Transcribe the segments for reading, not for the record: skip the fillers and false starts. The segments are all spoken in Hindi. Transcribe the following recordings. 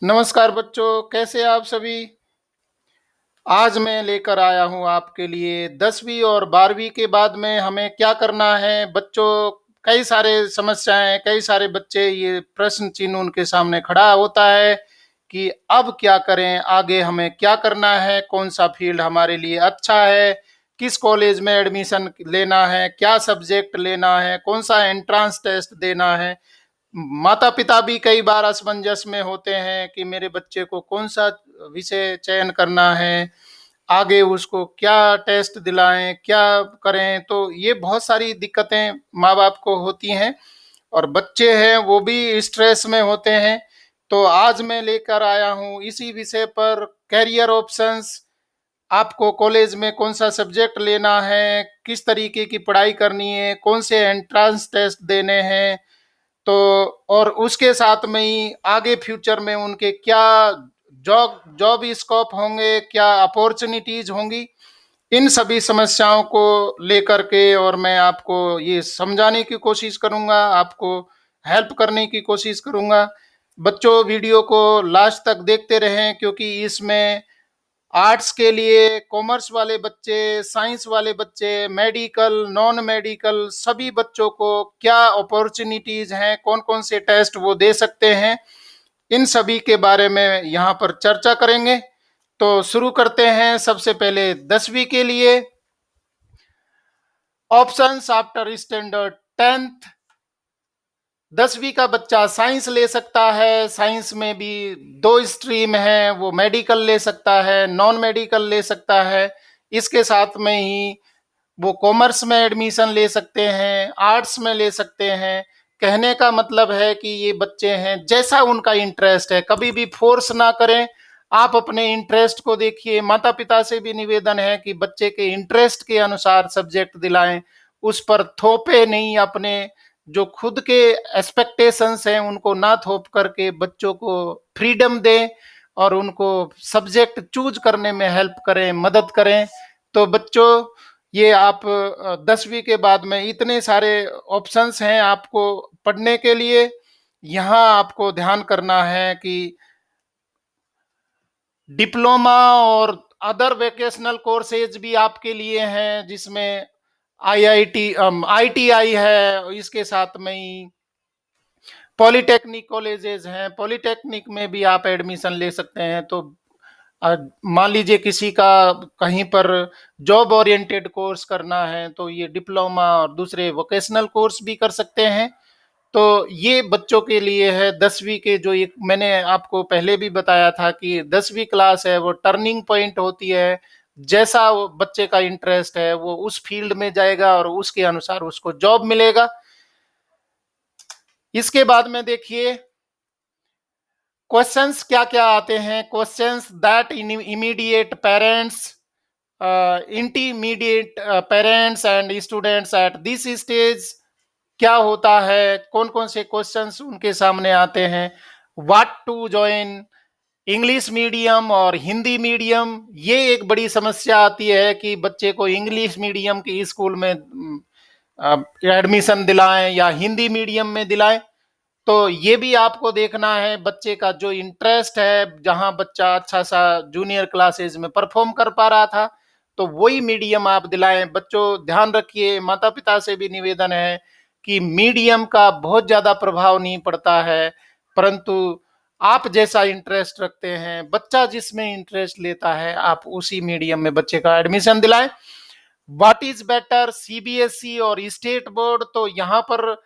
नमस्कार बच्चों, कैसे आप सभी? आज मैं लेकर आया हूँ आपके लिए 10वीं और 12वीं के बाद में हमें क्या करना है। बच्चों, कई सारे समस्याएं, कई सारे बच्चे ये प्रश्न चिन्ह उनके सामने खड़ा होता है कि अब क्या करें, आगे हमें क्या करना है, कौन सा फील्ड हमारे लिए अच्छा है, किस कॉलेज में एडमिशन लेना है, क्या सब्जेक्ट लेना है, कौन सा एंट्रेंस टेस्ट देना है। माता पिता भी कई बार असमंजस में होते हैं कि मेरे बच्चे को कौन सा विषय चयन करना है, आगे उसको क्या टेस्ट दिलाएं, क्या करें। तो ये बहुत सारी दिक्कतें माँ बाप को होती हैं और बच्चे हैं वो भी स्ट्रेस में होते हैं। तो आज मैं लेकर आया हूँ इसी विषय पर कैरियर ऑप्शंस। आपको कॉलेज में कौन सा सब्जेक्ट लेना है, किस तरीके की पढ़ाई करनी है, कौन से एंट्रेंस टेस्ट देने हैं, तो और उसके साथ में ही आगे फ्यूचर में उनके क्या जॉब जॉब स्कोप होंगे, क्या अपॉर्चुनिटीज होंगी। इन सभी समस्याओं को लेकर के और मैं आपको ये समझाने की कोशिश करूंगा, आपको हेल्प करने की कोशिश करूंगा। बच्चों, वीडियो को लास्ट तक देखते रहें क्योंकि इसमें आर्ट्स के लिए, कॉमर्स वाले बच्चे, साइंस वाले बच्चे, मेडिकल, नॉन मेडिकल, सभी बच्चों को क्या अपॉर्चुनिटीज हैं, कौन कौन से टेस्ट वो दे सकते हैं, इन सभी के बारे में यहाँ पर चर्चा करेंगे। तो शुरू करते हैं। सबसे पहले 10वीं के लिए ऑप्शंस आफ्टर स्टैंडर्ड 10th। 10वीं का बच्चा साइंस ले सकता है। साइंस में भी दो स्ट्रीम है, वो मेडिकल ले सकता है, नॉन मेडिकल ले सकता है। इसके साथ में ही वो कॉमर्स में एडमिशन ले सकते हैं, आर्ट्स में ले सकते हैं। कहने का मतलब है कि ये बच्चे हैं जैसा उनका इंटरेस्ट है, कभी भी फोर्स ना करें। आप अपने इंटरेस्ट को देखिए। माता पिता से भी निवेदन है कि बच्चे के इंटरेस्ट के अनुसार सब्जेक्ट दिलाएं, उस पर थोपे नहीं। अपने जो खुद के एक्सपेक्टेशंस हैं उनको ना थोप करके बच्चों को फ्रीडम दें और उनको सब्जेक्ट चूज करने में हेल्प करें, मदद करें। तो बच्चों, ये आप 10वीं के बाद में इतने सारे ऑप्शंस हैं आपको पढ़ने के लिए। यहाँ आपको ध्यान करना है कि डिप्लोमा और अदर वोकेशनल कोर्सेज भी आपके लिए हैं, जिसमें आईआईटी आईटीआई है, इसके साथ में ही पॉलिटेक्निक कॉलेजेस हैं। पॉलिटेक्निक में भी आप एडमिशन ले सकते हैं। तो मान लीजिए किसी का कहीं पर जॉब ओरिएंटेड कोर्स करना है तो ये डिप्लोमा और दूसरे वोकेशनल कोर्स भी कर सकते हैं। तो ये बच्चों के लिए है 10वीं के। जो एक मैंने आपको पहले भी बताया था कि 10वीं क्लास है वो टर्निंग पॉइंट होती है। जैसा वो बच्चे का इंटरेस्ट है वो उस फील्ड में जाएगा और उसके अनुसार उसको जॉब मिलेगा। इसके बाद में देखिए क्वेश्चंस क्या क्या आते हैं। Questions that immediate parents, intermediate parents and students at this stage. क्या होता है, कौन कौन से क्वेश्चंस उनके सामने आते हैं। What to join, English medium और हिंदी मीडियम। ये एक बड़ी समस्या आती है कि बच्चे को इंग्लिश मीडियम के स्कूल में एडमिशन दिलाएं या हिंदी मीडियम में दिलाएं। तो ये भी आपको देखना है बच्चे का जो इंटरेस्ट है, जहां बच्चा अच्छा सा जूनियर क्लासेज में परफॉर्म कर पा रहा था तो वही मीडियम आप दिलाएं। बच्चों ध्यान रखिए, माता पिता से भी निवेदन है कि मीडियम का बहुत ज्यादा प्रभाव नहीं पड़ता है, परंतु आप जैसा इंटरेस्ट रखते हैं, बच्चा जिसमें इंटरेस्ट लेता है, आप उसी मीडियम में बच्चे का एडमिशन दिलाएं। व्हाट इज बेटर, सीबीएसई और स्टेट बोर्ड। तो यहाँ पर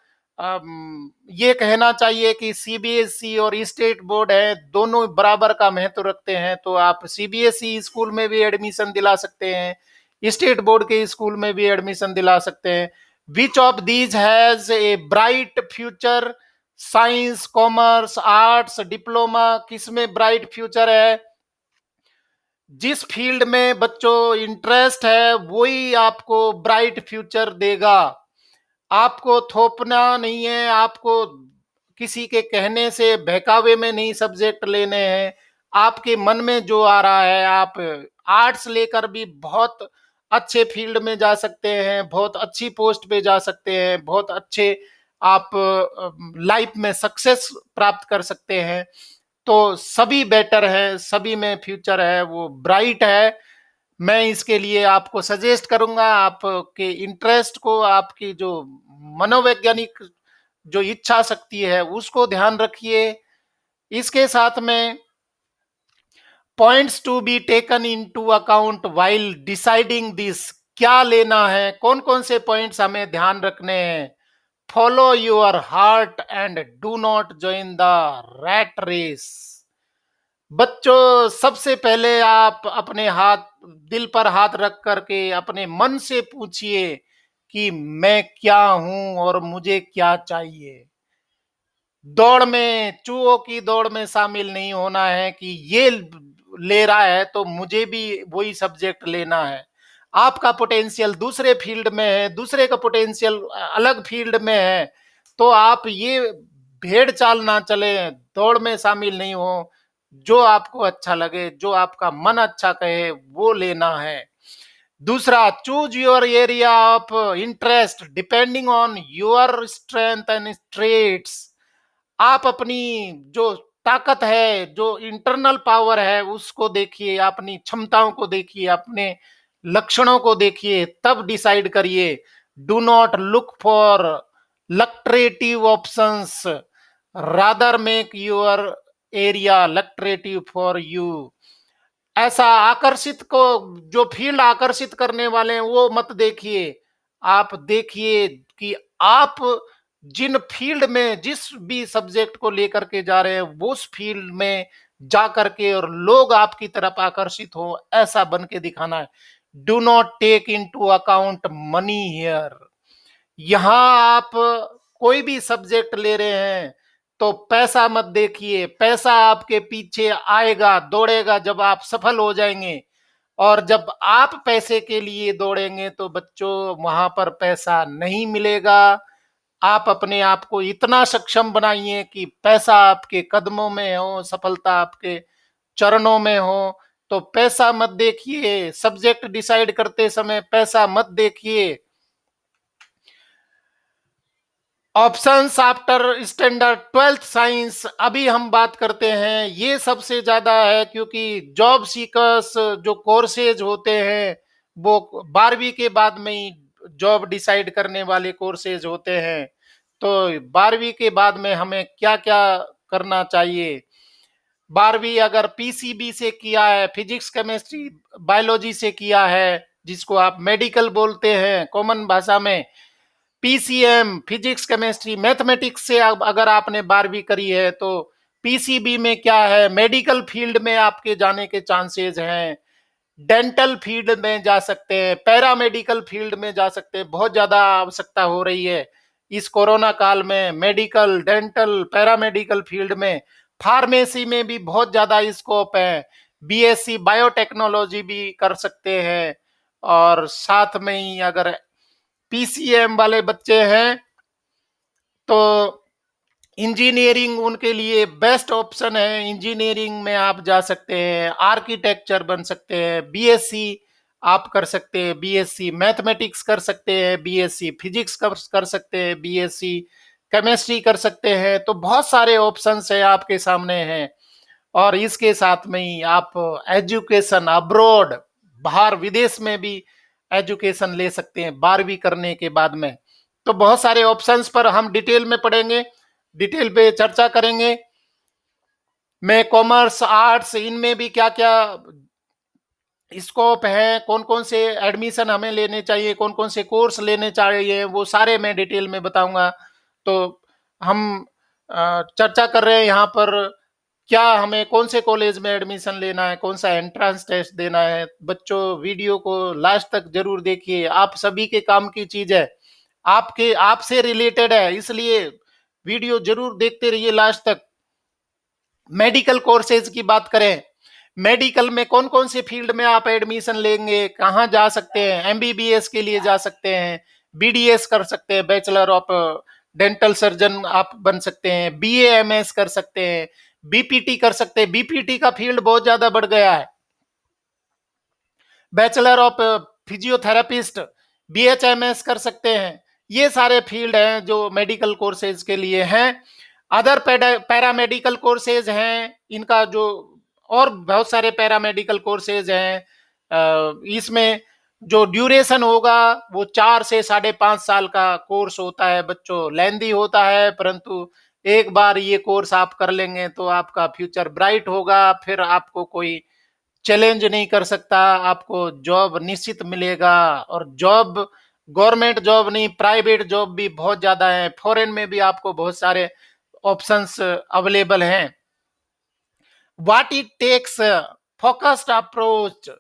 ये कहना चाहिए कि सीबीएसई और स्टेट बोर्ड है, दोनों बराबर का महत्व रखते हैं। तो आप सीबीएसई स्कूल में भी एडमिशन दिला सकते हैं, स्टेट बोर्ड के स्कूल में भी एडमिशन दिला सकते हैं। Which of these has a bright future, science, commerce, arts, diploma, किसमें ब्राइट फ्यूचर है। जिस फील्ड में बच्चों इंटरेस्ट है वही आपको ब्राइट फ्यूचर देगा। आपको थोपना नहीं है, आपको किसी के कहने से बहकावे में नहीं सब्जेक्ट लेने हैं। आपके मन में जो आ रहा है, आप आर्ट्स लेकर भी बहुत अच्छे फील्ड में जा सकते हैं, बहुत अच्छी पोस्ट पे जा सकते हैं, बहुत अच्छे आप लाइफ में सक्सेस प्राप्त कर सकते हैं। तो सभी बेटर है, सभी में फ्यूचर है, वो ब्राइट है। मैं इसके लिए आपको सजेस्ट करूंगा, आपके इंटरेस्ट को, आपकी जो मनोवैज्ञानिक जो इच्छा शक्ति है उसको ध्यान रखिए। इसके साथ में points to be taken into account while deciding this, क्या लेना है, कौन कौन से पॉइंट्स हमें ध्यान रखने हैं। Follow your heart and do not join the rat race. बच्चों, सबसे पहले आप अपने हाथ, दिल पर हाथ रख करके अपने मन से पूछिए कि मैं क्या हूं और मुझे क्या चाहिए। दौड़ में, चूहों की दौड़ में शामिल नहीं होना है कि ये ले रहा है तो मुझे भी वही सब्जेक्ट लेना है। आपका पोटेंशियल दूसरे फील्ड में है, दूसरे का पोटेंशियल अलग फील्ड में है, तो आप ये भेड़ चाल ना चले, दौड़ में शामिल नहीं हो। जो आपको अच्छा लगे, जो आपका मन अच्छा कहे, वो लेना है। दूसरा, choose your area of interest depending on your strength and straits. आप अपनी जो ताकत है, जो इंटरनल पावर है, उसको देखिए, अपनी क्षमताओं को देखिए, अपने लक्षणों को देखिए, तब डिसाइड करिए। Do not look for lucrative options, rather make your area lucrative for you. ऐसा आकर्षित को, जो फील्ड आकर्षित करने वाले हैं वो मत देखिए। आप देखिए कि आप जिन फील्ड में, जिस भी सब्जेक्ट को लेकर के जा रहे हैं, वो उस फील्ड में जा करके और लोग आपकी तरफ आकर्षित हो, ऐसा बन के दिखाना है। Do not take into account money here. यहां आप कोई भी सब्जेक्ट ले रहे हैं तो पैसा मत देखिए। पैसा आपके पीछे आएगा, दौड़ेगा जब आप सफल हो जाएंगे। और जब आप पैसे के लिए दौड़ेंगे तो बच्चों, वहां पर पैसा नहीं मिलेगा। आप अपने आप को इतना सक्षम बनाइए कि पैसा आपके कदमों में हो, सफलता आपके चरणों में हो। तो पैसा मत देखिए, सब्जेक्ट डिसाइड करते समय पैसा मत देखिए। Options after standard 12th science अभी हम बात करते हैं, ये सबसे ज्यादा है, क्योंकि जॉब सीकर्स जो कोर्सेज होते हैं वो 12वीं के बाद में ही जॉब डिसाइड करने वाले कोर्सेज होते हैं। तो 12वीं के बाद में हमें क्या क्या करना चाहिए। 12वीं अगर पीसीबी से किया है, फिजिक्स केमिस्ट्री बायोलॉजी से किया है, जिसको आप मेडिकल बोलते हैं कॉमन भाषा में, पीसीएम फिजिक्स केमिस्ट्री मैथमेटिक्स से अगर आपने 12वीं करी है, तो पीसीबी में क्या है, मेडिकल फील्ड में आपके जाने के चांसेस हैं। डेंटल फील्ड में जा सकते हैं, पैरामेडिकल फील्ड में जा सकते हैं। बहुत ज्यादा आवश्यकता हो रही है इस कोरोना काल में, मेडिकल, डेंटल, पैरामेडिकल फील्ड में। फार्मेसी में भी बहुत ज्यादा स्कोप है। बीएससी बायोटेक्नोलॉजी भी कर सकते हैं। और साथ में ही अगर पीसीएम वाले बच्चे हैं तो इंजीनियरिंग उनके लिए बेस्ट ऑप्शन है। इंजीनियरिंग में आप जा सकते हैं, आर्किटेक्चर बन सकते हैं, बीएससी आप कर सकते हैं, बीएससी मैथमेटिक्स कर सकते हैं, बीएससी फिजिक्स कर सकते हैं, बीएससी केमिस्ट्री कर सकते हैं। तो बहुत सारे ऑप्शंस है आपके सामने हैं। और इसके साथ में ही आप एजुकेशन अब्रॉड, बाहर विदेश में भी एजुकेशन ले सकते हैं 12वीं करने के बाद में। तो बहुत सारे ऑप्शंस पर हम डिटेल में पढ़ेंगे, डिटेल पे चर्चा करेंगे। मैं कॉमर्स, आर्ट्स, इनमें भी क्या क्या स्कोप है, कौन कौन से एडमिशन हमें लेने चाहिए, कौन कौन से कोर्स लेने चाहिए, वो सारे मैं डिटेल में बताऊंगा। तो हम चर्चा कर रहे हैं यहाँ पर, क्या हमें कौन से कॉलेज में एडमिशन लेना है, कौन सा एंट्रेंस टेस्ट देना है। बच्चों, वीडियो को लास्ट तक जरूर देखिए, आप सभी के काम की चीज है, आपके आपसे रिलेटेड है, इसलिए वीडियो जरूर देखते रहिए लास्ट तक। मेडिकल कोर्सेज की बात करें, मेडिकल में कौन कौन से फील्ड में आप एडमिशन लेंगे, कहाँ जा सकते हैं। एमबीबीएस के लिए जा सकते हैं, बीडीएस कर सकते हैं, बैचलर ऑफ डेंटल सर्जन आप बन सकते हैं, बीएएमएस कर सकते हैं, बीपीटी कर सकते हैं। बीपीटी का फील्ड बहुत ज्यादा बढ़ गया है। बैचलर ऑफ फिजियोथेरापिस्ट, बीएचएमएस कर सकते हैं। ये सारे फील्ड हैं जो मेडिकल कोर्सेज के लिए हैं। अदर पैरामेडिकल कोर्सेज हैं, इनका जो और बहुत सारे पैरामेडिकल कोर्सेज हैं। इसमें जो ड्यूरेशन होगा वो 4 से 5.5 साल का कोर्स होता है बच्चों, लेंदी होता है, परंतु एक बार ये कोर्स आप कर लेंगे तो आपका फ्यूचर ब्राइट होगा, फिर आपको कोई चैलेंज नहीं कर सकता, आपको जॉब निश्चित मिलेगा। और जॉब, गवर्नमेंट जॉब नहीं, प्राइवेट जॉब भी बहुत ज्यादा है, फॉरेन में भी आपको बहुत सारे ऑप्शंस अवेलेबल हैं। What it takes, focused approach,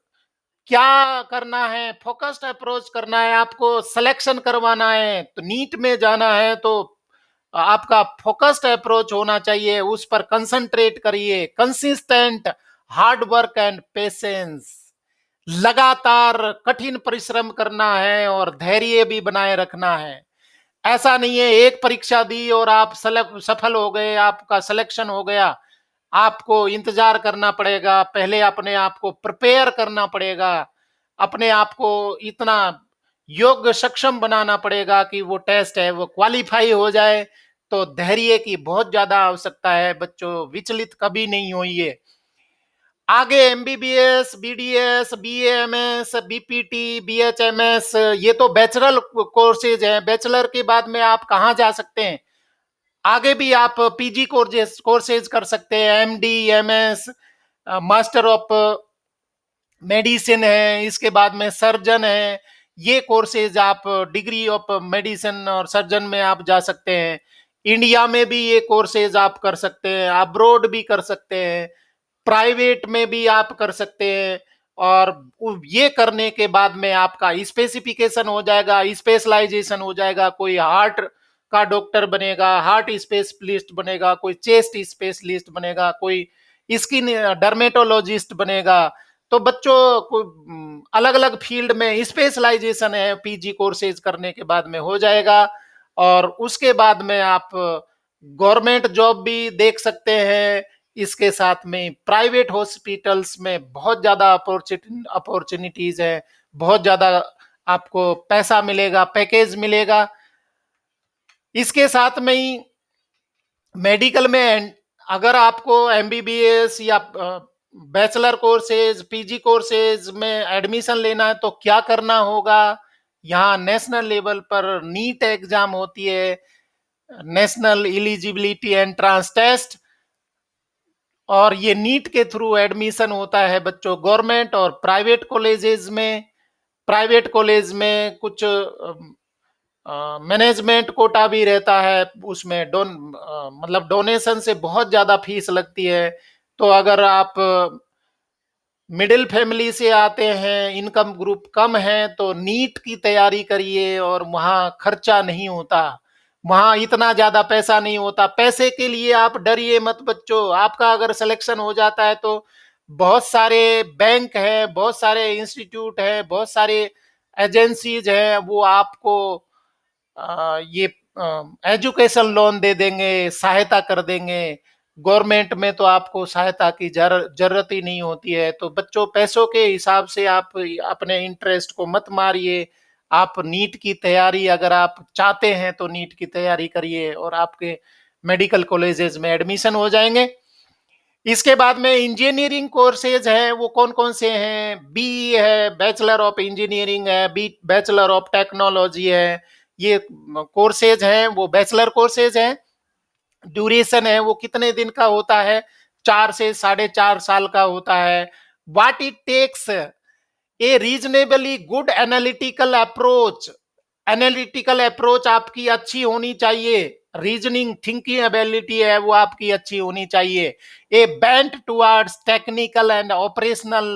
क्या करना है, फोकस्ड अप्रोच करना है, आपको सिलेक्शन करवाना है, तो नीट में जाना है तो आपका फोकस्ड अप्रोच होना चाहिए, उस पर कंसंट्रेट करिए, consistent hard work and patience, लगातार कठिन परिश्रम करना है और धैर्य भी बनाए रखना है। ऐसा नहीं है एक परीक्षा दी और आप सफल हो गए, आपका सिलेक्शन हो गया, आपको इंतजार करना पड़ेगा, पहले अपने आप को प्रिपेयर करना पड़ेगा, अपने आप को इतना योग्य सक्षम बनाना पड़ेगा कि वो टेस्ट है वो क्वालिफाई हो जाए। तो धैर्य की बहुत ज्यादा आवश्यकता है बच्चों, विचलित कभी नहीं होइए। आगे MBBS, BDS, BAMS, BPT, BHMS, ये तो बैचलर कोर्सेज हैं। बैचलर के बाद में आप कहाँ जा सकते हैं, आगे भी आप पीजी कोर्सेज कर सकते हैं, MD, MS, master of medicine है, इसके बाद में सर्जन है, ये कोर्सेज आप डिग्री ऑफ मेडिसिन और सर्जन में आप जा सकते हैं। इंडिया में भी ये कोर्सेज आप कर सकते हैं, अब्रोड भी कर सकते हैं, प्राइवेट में भी आप कर सकते हैं। और ये करने के बाद में आपका स्पेसिफिकेशन हो जाएगा, स्पेशलाइजेशन हो जाएगा, कोई हार्ट का डॉक्टर बनेगा, हार्ट स्पेशलिस्ट बनेगा, कोई चेस्ट स्पेशलिस्ट बनेगा, कोई स्किन डर्मेटोलॉजिस्ट बनेगा। तो बच्चों को अलग अलग फील्ड में स्पेशलाइजेशन है, पीजी कोर्सेज करने के बाद में हो जाएगा। और उसके बाद में आप गवर्नमेंट जॉब भी देख सकते हैं, इसके साथ में प्राइवेट हॉस्पिटल्स में बहुत ज्यादा अपॉर्चुनिटीज है, बहुत ज्यादा आपको पैसा मिलेगा, पैकेज मिलेगा। इसके साथ में ही मेडिकल में अगर आपको एमबीबीएस या बैचलर कोर्सेज, पीजी कोर्सेज में एडमिशन लेना है तो क्या करना होगा, यहाँ नेशनल लेवल पर नीट एग्जाम होती है, नेशनल एलिजिबिलिटी एंट्रेंस टेस्ट, और ये नीट के थ्रू एडमिशन होता है बच्चों गवर्नमेंट और प्राइवेट कॉलेजेस में। प्राइवेट कॉलेज में कुछ मैनेजमेंट कोटा भी रहता है, उसमें मतलब डोनेशन से बहुत ज्यादा फीस लगती है। तो अगर आप मिडिल फैमिली से आते हैं, इनकम ग्रुप कम है, तो नीट की तैयारी करिए, और वहाँ खर्चा नहीं होता, वहाँ इतना ज्यादा पैसा नहीं होता। पैसे के लिए आप डरिए मत बच्चों, आपका अगर सिलेक्शन हो जाता है तो बहुत सारे बैंक है, बहुत सारे इंस्टीट्यूट है, बहुत सारे एजेंसीज है, वो आपको ये एजुकेशन लोन दे देंगे, सहायता कर देंगे। गवर्नमेंट में तो आपको सहायता की जरूरत ही नहीं होती है। तो बच्चों पैसों के हिसाब से आप अपने इंटरेस्ट को मत मारिए, आप नीट की तैयारी अगर आप चाहते हैं तो नीट की तैयारी करिए और आपके मेडिकल कॉलेजेस में एडमिशन हो जाएंगे। इसके बाद में इंजीनियरिंग कोर्सेज हैं, वो कौन कौन से हैं, बी है, बैचलर ऑफ इंजीनियरिंग है, बी बैचलर ऑफ टेक्नोलॉजी है, ये कोर्सेज हैं, वो बैचलर कोर्सेज हैं। ड्यूरेशन है वो कितने दिन का होता है, 4 से 4.5 साल का होता है। What it takes, a reasonably good analytical approach, analytical approach आपकी अच्छी होनी चाहिए, रीजनिंग थिंकिंग एबिलिटी है वो आपकी अच्छी होनी चाहिए। A bent towards technical and operational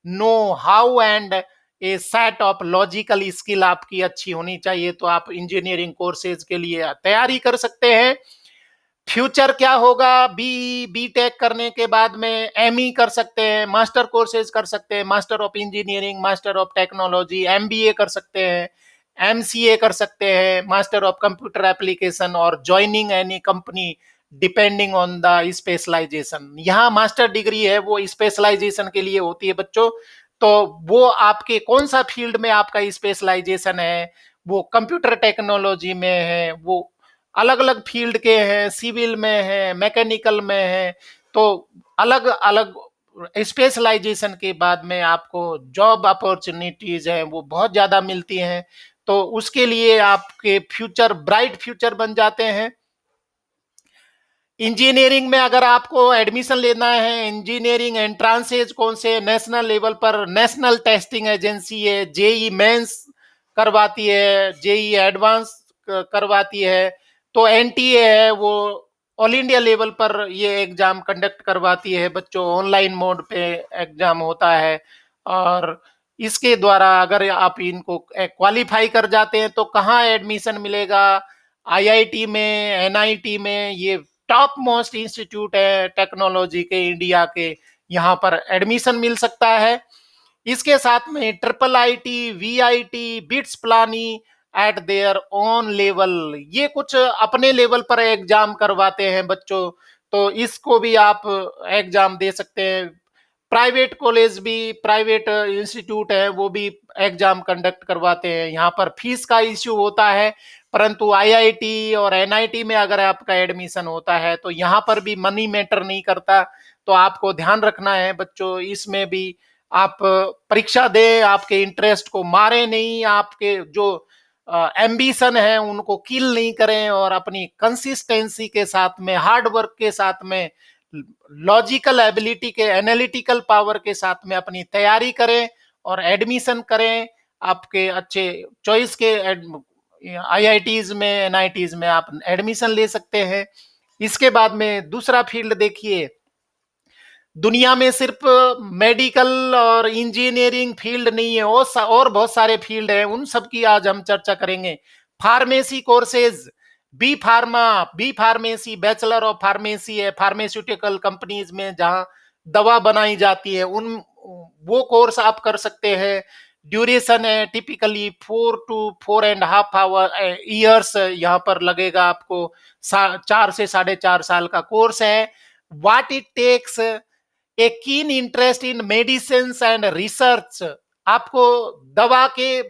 know how and a set of logical skill आपकी अच्छी होनी चाहिए, तो आप इंजीनियरिंग कोर्सेज के लिए तैयारी कर सकते हैं। फ्यूचर क्या होगा, बी टेक करने के बाद में एमई कर सकते हैं, मास्टर कोर्सेज कर सकते हैं, master of engineering, master of technology, MBA कर सकते हैं, एमसीए कर सकते हैं, मास्टर ऑफ कंप्यूटर एप्लीकेशन, और joining any company depending on the specialisation. यहाँ मास्टर डिग्री है वो स्पेशलाइजेशन के लिए होती है बच्चों, तो वो आपके कौन सा फील्ड में आपका स्पेशलाइजेशन है, वो कंप्यूटर टेक्नोलॉजी में है, वो अलग अलग फील्ड के हैं, सिविल में है, मैकेनिकल में है। तो अलग अलग स्पेशलाइजेशन के बाद में आपको जॉब अपॉर्चुनिटीज है वो बहुत ज्यादा मिलती हैं। तो उसके लिए आपके फ्यूचर ब्राइट फ्यूचर बन जाते हैं। इंजीनियरिंग में अगर आपको एडमिशन लेना है, इंजीनियरिंग एंट्रांसेज कौन से नेशनल लेवल पर नेशनल टेस्टिंग एजेंसी है, जेई मेंस करवाती है, जेई एडवांस करवाती है। तो एनटीए है वो ऑल इंडिया लेवल पर ये एग्जाम कंडक्ट करवाती है बच्चों, ऑनलाइन मोड पे एग्जाम होता है। और इसके द्वारा अगर आप इनको क्वालिफाई कर जाते हैं तो कहाँ एडमिशन मिलेगा? आईआईटी में, एनआईटी में, ये टॉप मोस्ट इंस्टीट्यूट है टेक्नोलॉजी के इंडिया के, यहाँ पर एडमिशन मिल सकता है। इसके साथ में triple IT, VIT, BITS Pilani at their own level, ये कुछ अपने लेवल पर एग्जाम करवाते हैं बच्चों। तो इसको भी आप एग्जाम दे सकते हैं। प्राइवेट कॉलेज भी, प्राइवेट इंस्टीट्यूट है वो भी एग्जाम कंडक्ट करवाते हैं। यहाँ पर फीस का इश्यू होता है, परंतु आईआईटी और एनआईटी में अगर आपका एडमिशन होता है तो यहाँ पर भी मनी मैटर नहीं करता। तो आपको ध्यान रखना है बच्चों, इसमें भी आप परीक्षा दें, आपके इंटरेस्ट को मारे नहीं, आपके जो एम्बिशन है उनको किल नहीं करें, और अपनी कंसिस्टेंसी के साथ में, हार्ड वर्क के साथ में, लॉजिकल एबिलिटी के, एनालिटिकल पावर के साथ में अपनी तैयारी करें और एडमिशन करें। आपके अच्छे चॉइस के आईआईटीज में, एनआईटीज में आप एडमिशन ले सकते हैं। इसके बाद में दूसरा फील्ड देखिए, दुनिया में सिर्फ मेडिकल और इंजीनियरिंग फील्ड नहीं है, और बहुत सारे फील्ड हैं, उन सब की आज हम चर्चा करेंगे। Pharmacy courses, B pharmacy, bachelor of pharmacy है, फार्मास्यूटिकल कंपनीज में जहां दवा बनाई जाती है, उन वो कोर्स आप कर सकते हैं। ड्यूरेशन है टिपिकली 4 to 4.5 ईयर्स, यहाँ पर लगेगा आपको। 4 से 4.5 साल का कोर्स है। What it takes, a keen interest in medicine and research, आपको दवा के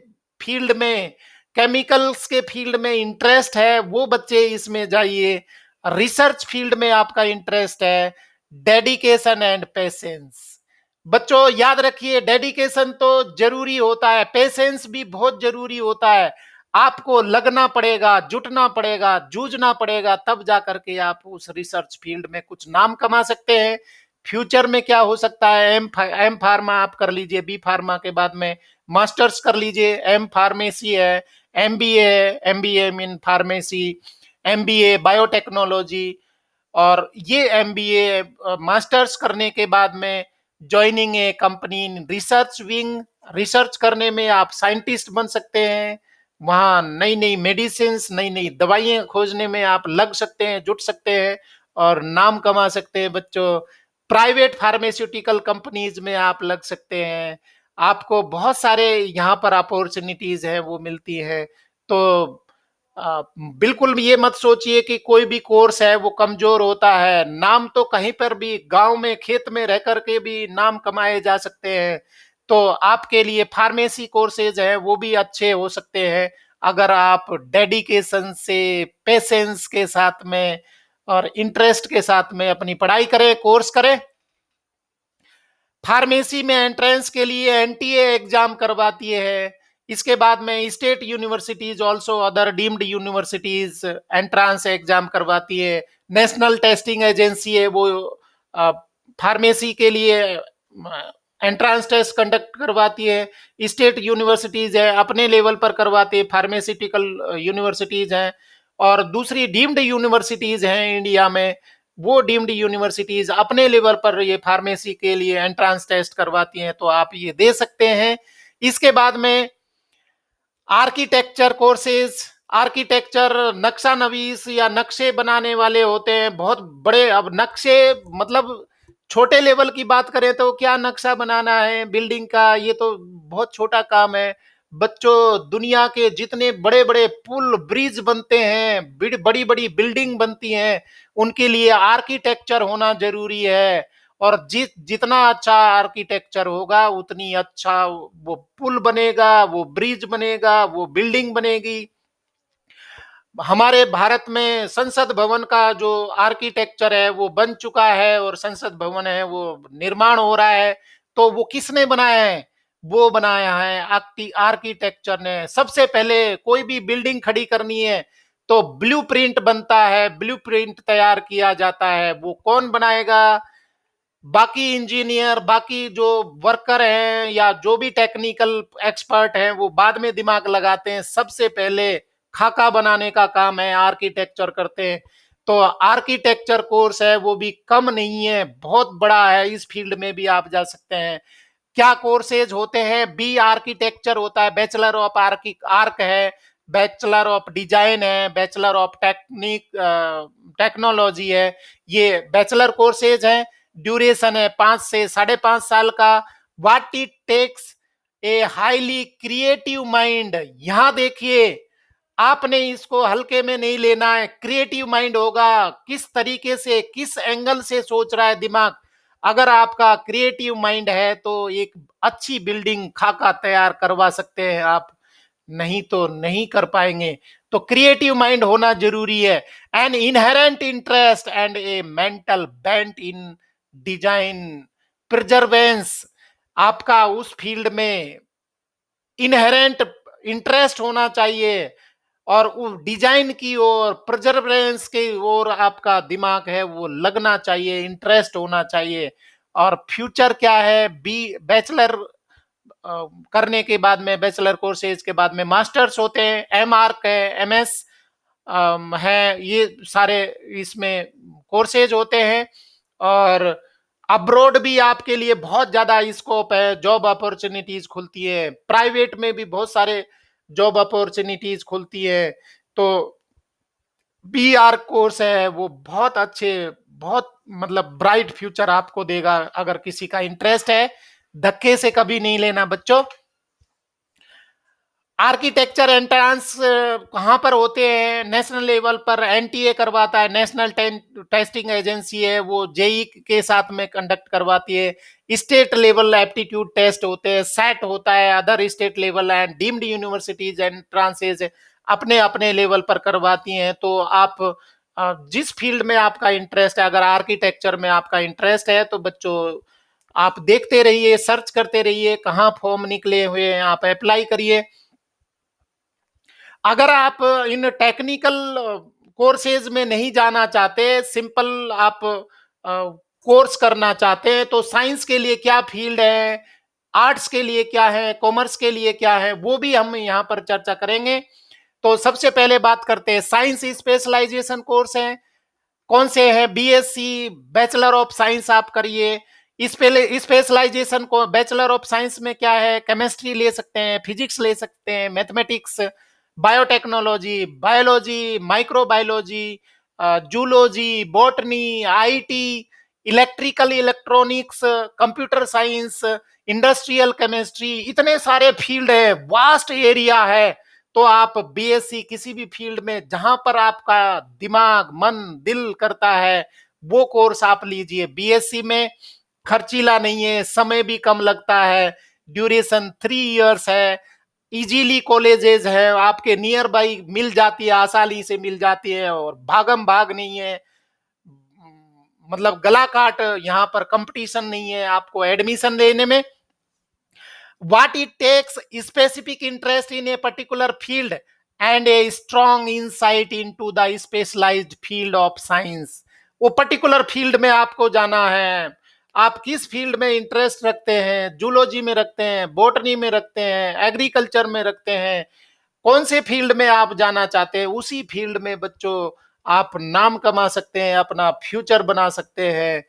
फील्ड में, केमिकल्स के फील्ड में इंटरेस्ट है वो बच्चे इसमें जाइए। रिसर्च फील्ड में आपका इंटरेस्ट है, डेडिकेशन एंड पेशेंस। बच्चों याद रखिए, डेडिकेशन तो जरूरी होता है, पेशेंस भी बहुत जरूरी होता है। आपको लगना पड़ेगा, जुटना पड़ेगा, जूझना पड़ेगा, तब जा करके आप उस रिसर्च फील्ड में कुछ नाम कमा सकते हैं। फ्यूचर में क्या हो सकता है, एम फार्मा आप कर लीजिए, बी फार्मा के बाद में मास्टर्स कर लीजिए, एम फार्मेसी है, एमबीए है, MBA in pharmacy, MBA biotechnology. और ये एमबीए मास्टर्स करने के बाद में joining A company in research wing, research करने में आप साइंटिस्ट बन सकते हैं। वहाँ नई नई मेडिसिन, नई नई दवाइयाँ खोजने में आप लग सकते हैं, जुट सकते हैं और नाम कमा सकते हैं बच्चों। प्राइवेट फार्मास्यूटिकल कंपनीज में आप लग सकते हैं, आपको बहुत सारे यहाँ पर अपॉर्चुनिटीज हैं वो मिलती हैं। तो बिल्कुल ये मत सोचिए कि कोई भी कोर्स है वो कमजोर होता है। नाम तो कहीं पर भी, गांव में, खेत में रह करके भी नाम कमाए जा सकते हैं। तो आपके लिए फार्मेसी कोर्सेज हैं वो भी अच्छे हो सकते हैं, अगर आप डेडिकेशन से, पेशेंस के साथ में और इंटरेस्ट के साथ में अपनी पढ़ाई करें, कोर्स करें। फार्मेसी में एंट्रेंस के लिए एनटीए एग्जाम करवाती है। इसके बाद में state universities, also other deemed universities entrance exam करवाती है। नेशनल टेस्टिंग एजेंसी है वो फार्मेसी के लिए एंट्रेंस टेस्ट कंडक्ट करवाती है। स्टेट यूनिवर्सिटीज है अपने लेवल पर करवाती है, फार्मास्यूटिकल यूनिवर्सिटीज हैं। और दूसरी डीम्ड यूनिवर्सिटीज हैं इंडिया में, वो डीम्ड यूनिवर्सिटीज अपने लेवल पर ये फार्मेसी के लिए एंट्रेंस टेस्ट करवाती हैं, तो आप ये दे सकते हैं। इसके बाद में आर्किटेक्चर कोर्सेज, आर्किटेक्चर नक्शा नवीस या नक्शे बनाने वाले होते हैं, बहुत बड़े। अब नक्शे मतलब छोटे लेवल की बात करें तो क्या नक्शा बनाना है बिल्डिंग का, ये तो बहुत छोटा काम है बच्चों। दुनिया के जितने बड़े बड़े पुल, ब्रिज बनते हैं, बड़ी बड़ी बिल्डिंग बनती हैं, उनके लिए आर्किटेक्चर होना जरूरी है। और जितना अच्छा आर्किटेक्चर होगा उतनी अच्छा वो पुल बनेगा, वो ब्रिज बनेगा, वो बिल्डिंग बनेगी। हमारे भारत में संसद भवन का जो आर्किटेक्चर है वो बन चुका है और संसद भवन है वो निर्माण हो रहा है। तो वो किसने बनाया है? वो बनाया है आर्किटेक्चर ने। सबसे पहले कोई भी बिल्डिंग खड़ी करनी है तो ब्लूप्रिंट बनता है, ब्लूप्रिंट तैयार किया जाता है। वो कौन बनाएगा? बाकी इंजीनियर, बाकी जो वर्कर हैं या जो भी टेक्निकल एक्सपर्ट हैं वो बाद में दिमाग लगाते हैं। सबसे पहले खाका बनाने का काम है आर्किटेक्चर करते हैं। तो आर्किटेक्चर कोर्स है वो भी कम नहीं है, बहुत बड़ा है। इस फील्ड में भी आप जा सकते हैं। क्या कोर्सेज होते हैं? बी आर्किटेक्चर होता है, बैचलर ऑफ आर्क है, बैचलर ऑफ डिजाइन है, बैचलर ऑफ टेक्नोलॉजी है। ये बैचलर कोर्सेज हैं। ड्यूरेशन है 5 से 5.5 साल का। What it takes a highly creative mind. यहां देखिए, आपने इसको हल्के में नहीं लेना है। क्रिएटिव माइंड होगा, किस तरीके से, किस एंगल से सोच रहा है दिमाग। अगर आपका क्रिएटिव माइंड है तो एक अच्छी बिल्डिंग खाका तैयार करवा सकते हैं आप, नहीं तो नहीं कर पाएंगे। तो क्रिएटिव माइंड होना जरूरी है। An inherent interest and A mental bent in design प्रिजर्वेंस। आपका उस फील्ड में इनहेरेंट इंटरेस्ट होना चाहिए और वो डिजाइन की ओर, प्रिजर्वेंस की ओर आपका दिमाग है वो लगना चाहिए, इंटरेस्ट होना चाहिए। और फ्यूचर क्या है? बी बैचलर करने के बाद में, बैचलर कोर्सेज के बाद में मास्टर्स होते हैं, एम आर्क है, एम एस है, ये सारे इसमें कोर्सेज होते हैं। और अब्रोड भी आपके लिए बहुत ज्यादा स्कोप है, जॉब अपॉर्चुनिटीज खुलती है, प्राइवेट में भी बहुत सारे जॉब अपॉर्चुनिटीज खुलती है। तो बी आर कोर्स है वो बहुत अच्छे, बहुत मतलब ब्राइट फ्यूचर आपको देगा अगर किसी का इंटरेस्ट है। धक्के से कभी नहीं लेना बच्चों। आर्किटेक्चर एंट्रांस कहाँ पर होते हैं? नेशनल लेवल पर एनटीए करवाता है, नेशनल टेस्टिंग एजेंसी है, वो जेई के साथ में कंडक्ट करवाती है। स्टेट लेवल एप्टीट्यूड टेस्ट होते हैं, सेट होता है, other state level and deemed universities entrances अपने अपने लेवल पर करवाती हैं। तो आप जिस फील्ड में आपका इंटरेस्ट है, अगर आर्किटेक्चर में आपका इंटरेस्ट है तो बच्चों आप देखते रहिए, सर्च करते रहिए, कहाँ फॉर्म निकले हुए हैं आप अप्लाई करिए। अगर आप इन टेक्निकल कोर्सेज में नहीं जाना चाहते, सिंपल आप कोर्स करना चाहते हैं, तो साइंस के लिए क्या फील्ड है, आर्ट्स के लिए क्या है, कॉमर्स के लिए क्या है, वो भी हम यहाँ पर चर्चा करेंगे। तो सबसे पहले बात करते हैं, साइंस स्पेशलाइजेशन कोर्स है। कौन से हैं? बीएससी, बैचलर ऑफ साइंस आप करिए। इस पहले स्पेशलाइजेशन को, बैचलर ऑफ साइंस में क्या है? केमिस्ट्री ले सकते हैं, फिजिक्स ले सकते हैं, mathematics, biotechnology, biology, microbiology, zoology, botany, IT, electrical electronics, computer science, industrial chemistry, इतने सारे फील्ड है, वास्ट एरिया है। तो आप बीएससी किसी भी फील्ड में जहां पर आपका दिमाग, मन, दिल करता है वो कोर्स आप लीजिए। बीएससी में खर्चीला नहीं है, समय भी कम लगता है, ड्यूरेशन 3 इयर्स है, इजीली कॉलेजेस है आपके नियर बाई, मिल जाती है, आसानी से मिल जाती है और भागम भाग नहीं है, मतलब गला काट, यहाँ पर कंपटीशन नहीं है आपको एडमिशन लेने में। what it takes specific interest in a particular field and a strong insight into the specialized field of science। वो पर्टिकुलर फील्ड में आपको जाना है। आप किस फील्ड में इंटरेस्ट रखते हैं? जूलॉजी में रखते हैं, बॉटनी में रखते हैं, एग्रीकल्चर में रखते हैं, कौन से फील्ड में आप जाना चाहते हैं, उसी फील्ड में बच्चों आप नाम कमा सकते हैं, अपना फ्यूचर बना सकते हैं।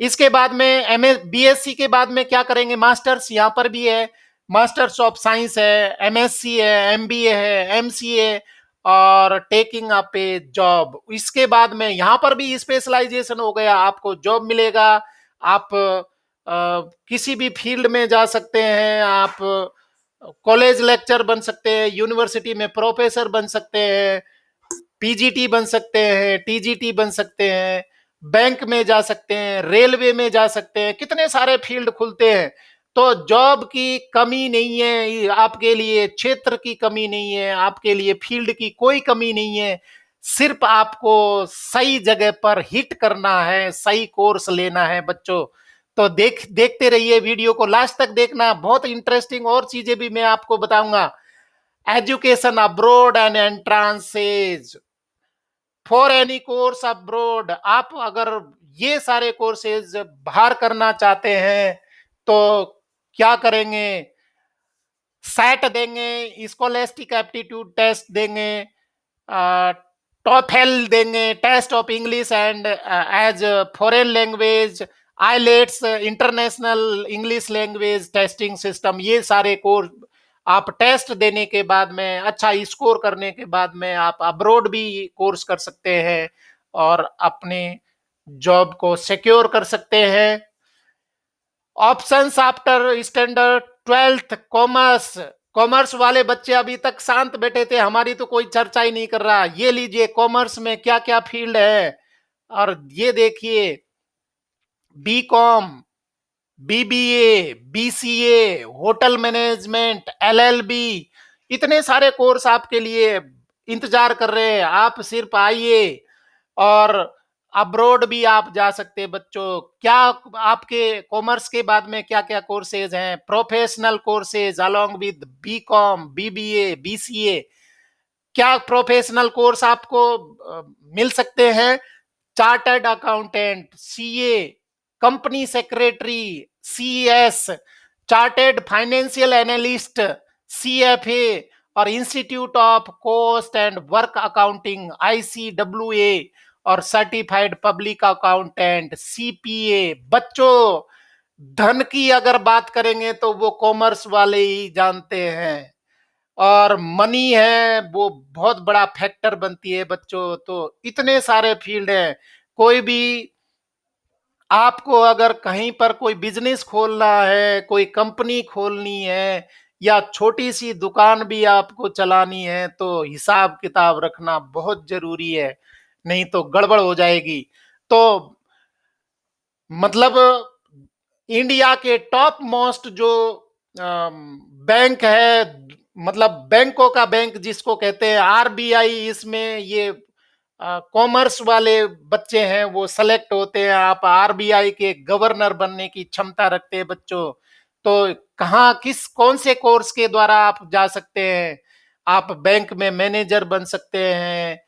इसके बाद में एमए बीएससी के बाद में क्या करेंगे? मास्टर्स यहाँ पर भी है, मास्टर्स ऑफ साइंस है, एमएससी है, एमबीए है, एमसीए और टेकिंग अप ए जॉब। इसके बाद में यहाँ पर भी स्पेशलाइजेशन हो गया, आपको जॉब मिलेगा। आप किसी भी फील्ड में जा सकते हैं, आप कॉलेज लेक्चर बन सकते हैं, यूनिवर्सिटी में प्रोफेसर बन सकते हैं, पीजीटी बन सकते हैं, टीजीटी बन सकते हैं, बैंक में जा सकते हैं, रेलवे में जा सकते हैं, कितने सारे फील्ड खुलते हैं। तो जॉब की कमी नहीं है आपके लिए, क्षेत्र की कमी नहीं है आपके लिए, फील्ड की कोई कमी नहीं है। सिर्फ आपको सही जगह पर हिट करना है, सही कोर्स लेना है बच्चों। तो देखते रहिए वीडियो को, लास्ट तक देखना, बहुत इंटरेस्टिंग और चीजें भी मैं आपको बताऊंगा। Education abroad and entrances for any course abroad, आप अगर ये सारे कोर्सेज बाहर करना चाहते हैं तो क्या करेंगे? सैट देंगे, स्कॉलेस्टिक एप्टीट्यूड टेस्ट देंगे, टॉफेल देंगे, test of English and as foreign language, IELTS, international English language testing system, ये सारे कोर्स आप टेस्ट देने के बाद में, अच्छा स्कोर करने के बाद में आप अब्रोड भी कोर्स कर सकते हैं और अपने जॉब को सिक्योर कर सकते हैं। Options after standard 12th commerce, commerce वाले बच्चे अभी तक शांत बैठे थे, हमारी तो कोई चर्चा ही नहीं कर रहा। ये लीजिए कॉमर्स में क्या क्या फील्ड है, और ये देखिए B com, BBA, BCA, hotel management, LLB, इतने सारे कोर्स आपके लिए इंतजार कर रहे हैं। आप सिर्फ आइए, और अब्रोड भी आप जा सकते हैं बच्चों। क्या आपके कॉमर्स के बाद में क्या क्या कोर्सेज हैं? Professional courses along with B com, BBA, BCA. क्या प्रोफेशनल कोर्स आपको मिल सकते हैं? Chartered accountant, CA, company secretary, CS, chartered financial analyst, CFA, और institute of cost and work accounting, ICWA, और सर्टिफाइड पब्लिक अकाउंटेंट, सीपीए। बच्चों, धन की अगर बात करेंगे तो वो कॉमर्स वाले ही जानते हैं, और मनी है वो बहुत बड़ा फैक्टर बनती है बच्चों। तो इतने सारे फील्ड हैं। कोई भी आपको अगर कहीं पर कोई बिजनेस खोलना है, कोई कंपनी खोलनी है, या छोटी सी दुकान भी आपको चलानी है, तो हिसाब किताब रखना बहुत जरूरी है, नहीं तो गड़बड़ हो जाएगी। तो मतलब इंडिया के टॉप मोस्ट जो बैंक है, मतलब बैंकों का बैंक जिसको कहते हैं आरबीआई, इसमें ये कॉमर्स वाले बच्चे हैं वो सेलेक्ट होते हैं। आप आरबीआई के गवर्नर बनने की क्षमता रखते हैं बच्चों। तो कहाँ, किस कौन से कोर्स के द्वारा आप जा सकते हैं? आप बैंक में मैनेजर बन सकते हैं,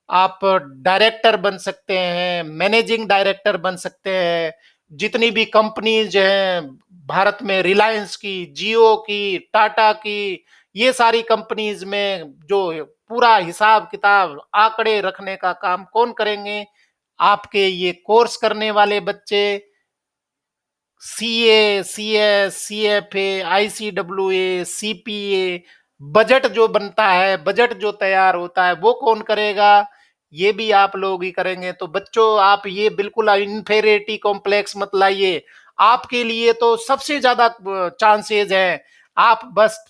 आप डायरेक्टर बन सकते हैं, मैनेजिंग डायरेक्टर बन सकते हैं। जितनी भी कंपनीज हैं भारत में, रिलायंस की, जियो की, टाटा की, ये सारी कंपनीज में जो पूरा हिसाब किताब आंकड़े रखने का काम कौन करेंगे? आपके ये कोर्स करने वाले बच्चे। CA, CS, CFA, ICWA, CPA. Budget जो बनता है, बजट जो तैयार होता है, वो कौन करेगा? ये भी आप लोग ही करेंगे। तो बच्चों, आप ये बिल्कुल इन्फेरिटी कॉम्प्लेक्स मत लाइए। आपके लिए तो सबसे ज्यादा चांसेस है। आप बस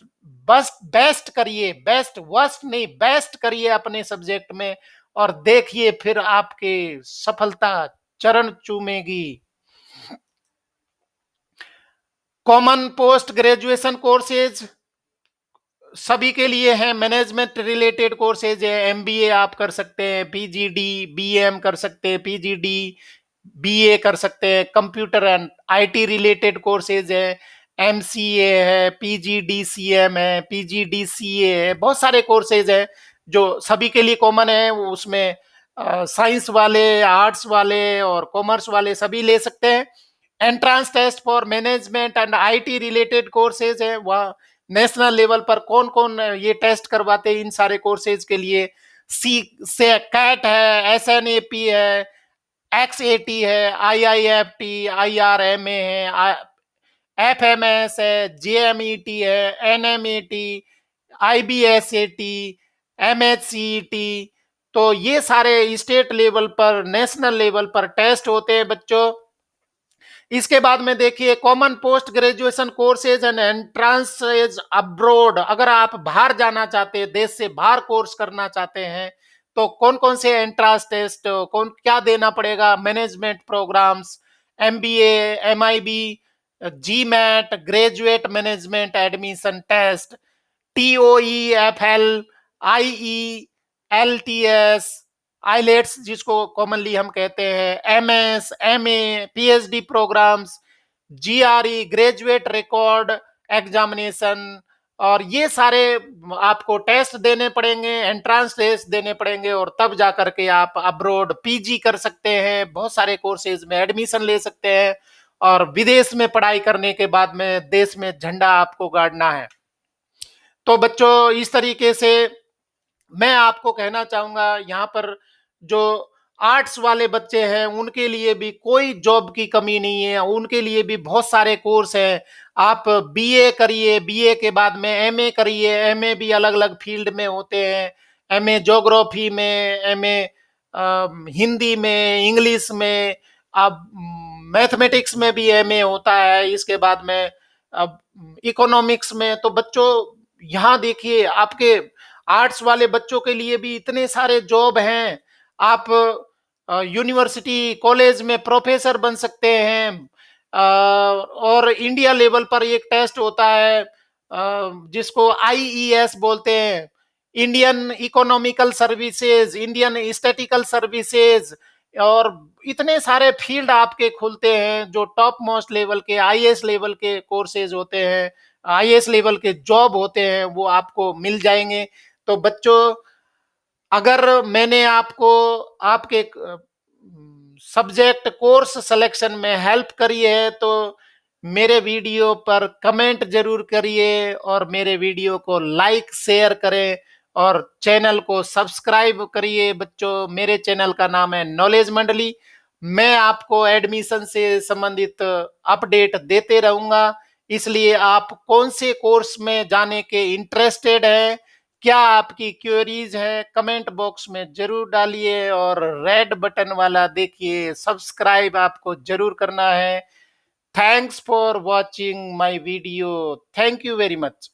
बस बेस्ट करिए, बेस्ट वर्स्ट नहीं, बेस्ट करिए अपने सब्जेक्ट में, और देखिए फिर आपके सफलता चरण चूमेगी। कॉमन पोस्ट ग्रेजुएशन कोर्सेज सभी के लिए हैं। मैनेजमेंट रिलेटेड कोर्सेज है, एमबीए आप कर सकते हैं, पीजीडी, बीएम कर सकते हैं, पीजीडी, बीए कर सकते हैं। Computer and IT related courses है, एमसीए है, पीजीडीसीएम है, पीजीडीसीए है। बहुत सारे कोर्सेज है जो सभी के लिए कॉमन है। उसमें साइंस वाले, आर्ट्स वाले और कॉमर्स वाले सभी ले सकते हैं। Entrance test for management and IT related courses है, वह नेशनल लेवल पर कौन कौन ये टेस्ट करवाते हैं इन सारे कोर्सेज के लिए? सी से कैट है, एसएनएपी है, एक्सएटी है, आईआईएफटी, आईआरएमए है, एफएमएस है, जेएमईटी है, एनएमईटी, आईबीएसएटी, एमएचसीईटी। तो ये सारे स्टेट लेवल पर, नेशनल लेवल पर टेस्ट होते हैं बच्चों। इसके बाद में देखिए common post graduation courses and entrances abroad. अगर आप बाहर जाना चाहते हैं, देश से बाहर कोर्स करना चाहते हैं, तो कौन कौन से एंट्रांस टेस्ट, कौन क्या देना पड़ेगा? Management programmes, MBA, MIB, GMAT, graduate management admission test, TOEFL, IE, LTS, IELTS जिसको कॉमनली हम कहते हैं, MS, MA, PhD programmes, GRE, graduate record examination, और ये सारे आपको टेस्ट देने पड़ेंगे, एंट्रेंस टेस्ट देने पड़ेंगे, और तब जा करके आप अब्रॉड PG कर सकते हैं, बहुत सारे कोर्सेज में एडमिशन ले सकते हैं, और विदेश में पढ़ाई करने के बाद में देश में झंडा आपको गाड़ना है। तो बच्चों, इस तरीके से मैं आपको कहना चाहूंगा, यहाँ पर जो आर्ट्स वाले बच्चे हैं उनके लिए भी कोई जॉब की कमी नहीं है, उनके लिए भी बहुत सारे कोर्स हैं। आप BA करिए, BA के बाद में MA करिए, MA भी अलग अलग फील्ड में होते हैं, MA ज्योग्राफी में, MA हिंदी में, इंग्लिश में, अब मैथमेटिक्स में भी MA होता है, इसके बाद में अब इकोनॉमिक्स में। तो बच्चों, यहाँ देखिए, आपके आर्ट्स वाले बच्चों के लिए भी इतने सारे जॉब हैं। आप यूनिवर्सिटी कॉलेज में प्रोफेसर बन सकते हैं, और इंडिया लेवल पर एक टेस्ट होता है जिसको IES बोलते हैं, Indian economical services, Indian statistical services, और इतने सारे फील्ड आपके खुलते हैं जो टॉप मोस्ट लेवल के IAS लेवल के कोर्सेज होते हैं, IAS लेवल के जॉब होते हैं, वो आपको मिल जाएंगे। तो बच्चों, अगर मैंने आपको आपके सब्जेक्ट कोर्स सिलेक्शन में हेल्प करी है तो मेरे वीडियो पर कमेंट जरूर करिए, और मेरे वीडियो को लाइक शेयर करें, और चैनल को सब्सक्राइब करिए। बच्चों, मेरे चैनल का नाम है नॉलेज मंडली। मैं आपको एडमिशन से संबंधित अपडेट देते रहूंगा, इसलिए आप कौन से कोर्स में जाने के इंटरेस्टेड हैं, क्या आपकी क्वेरीज है, कमेंट बॉक्स में जरूर डालिए, और रेड बटन वाला देखिए, सब्सक्राइब आपको जरूर करना है। Thanks for watching my video. Thank you very much.